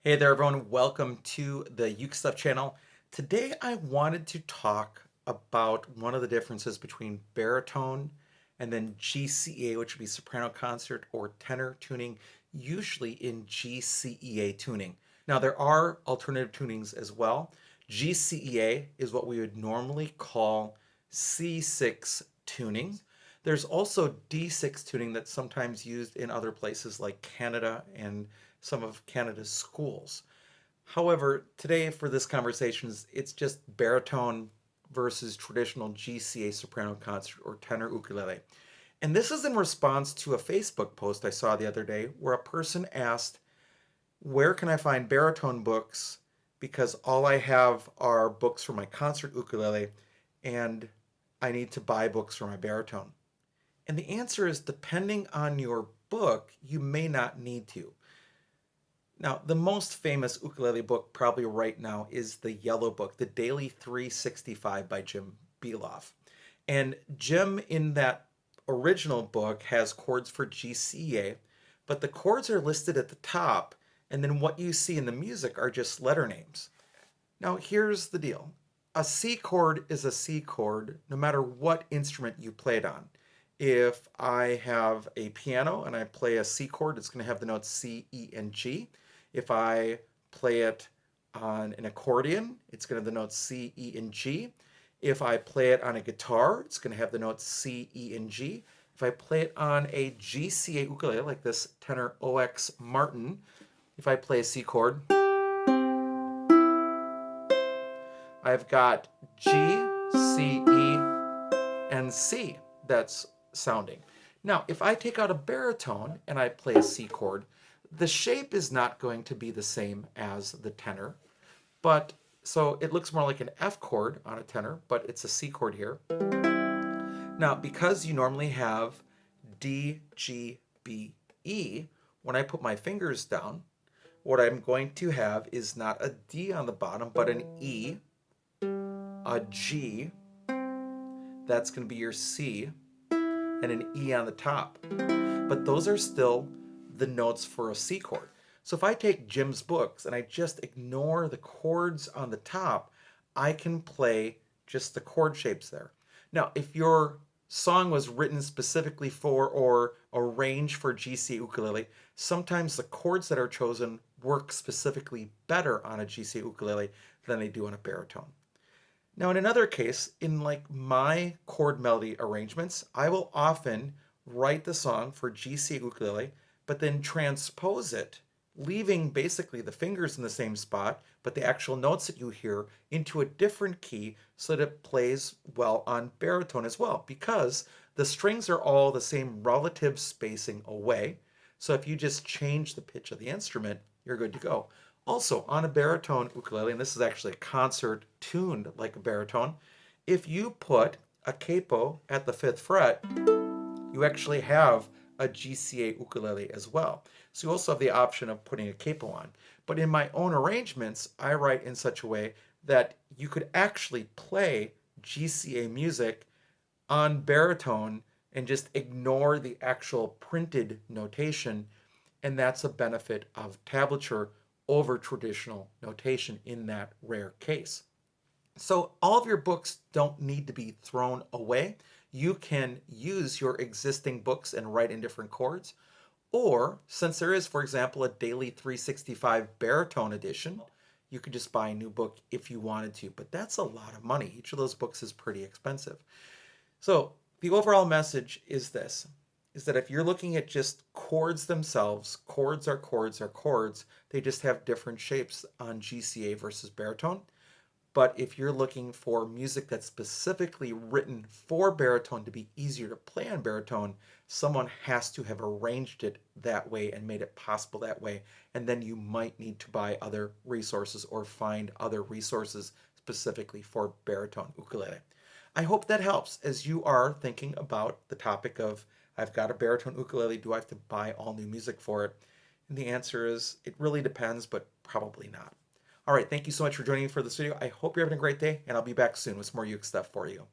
Hey there, everyone. Welcome to the Uke Stuff channel. Today, I wanted to talk about one of the differences between baritone and then GCEA, which would be soprano concert or tenor tuning, usually in GCEA tuning. Now, there are alternative tunings as well. GCEA is what we would normally call C6 tuning. There's also D6 tuning that's sometimes used in other places like Canada and some of Canada's schools. However, today for this conversation, it's just baritone versus traditional GCA soprano concert or tenor ukulele. And this is in response to a Facebook post I saw the other day where a person asked, where can I find baritone books? Because all I have are books for my concert ukulele and I need to buy books for my baritone. And the answer is depending on your book, you may not need to. Now, the most famous ukulele book probably right now is the Yellow Book, the Daily 365 by Jim Beloff. And Jim in that original book has chords for GCEA, but the chords are listed at the top, and then what you see in the music are just letter names. Now, here's the deal. A C chord is a C chord no matter what instrument you play it on. If I have a piano and I play a C chord, it's going to have the notes C, E, and G. If I play it on an accordion, it's going to have the notes C, E, and G. If I play it on a guitar, it's going to have the notes C, E, and G. If I play it on a GCA ukulele, like this tenor OX Martin, if I play a C chord, I've got G, C, E, and C that's sounding. Now, if I take out a baritone and I play a C chord, the shape is not going to be the same as the tenor, but so it looks more like an F chord on a tenor, but it's a C chord here. Now, because you normally have D, G, B, E, when I put my fingers down, what I'm going to have is not a D on the bottom, but an E, a G, that's going to be your C, and an E on the top. But those are still the notes for a C chord. So if I take Jim's books and I just ignore the chords on the top, I can play just the chord shapes there. Now, if your song was written specifically for or arranged for GC ukulele, sometimes the chords that are chosen work specifically better on a GC ukulele than they do on a baritone. Now, in another case, in like my chord melody arrangements, I will often write the song for GC ukulele, but then transpose it, leaving basically the fingers in the same spot, but the actual notes that you hear into a different key so that it plays well on baritone as well, because the strings are all the same relative spacing away. So if you just change the pitch of the instrument, you're good to go. Also, on a baritone ukulele, and this is actually a concert tuned like a baritone, if you put a capo at the 5th fret, you actually have a GCA ukulele as well. So you also have the option of putting a capo on. But in my own arrangements, I write in such a way that you could actually play GCA music on baritone and just ignore the actual printed notation. And that's a benefit of tablature over traditional notation in that rare case. So all of your books don't need to be thrown away. You can use your existing books and write in different chords. Or, since there is, for example, a Daily 365 baritone edition, you could just buy a new book if you wanted to. But that's a lot of money. Each of those books is pretty expensive. So the overall message is this, is that if you're looking at just chords themselves, chords are chords are chords, they just have different shapes on GCA versus baritone. But if you're looking for music that's specifically written for baritone to be easier to play on baritone, someone has to have arranged it that way and made it possible that way. And then you might need to buy other resources or find other resources specifically for baritone ukulele. I hope that helps as you are thinking about the topic of I've got a baritone ukulele, do I have to buy all new music for it? And the answer is it really depends, but probably not. All right, thank you so much for joining me for this video. I hope you're having a great day, and I'll be back soon with some more uke stuff for you.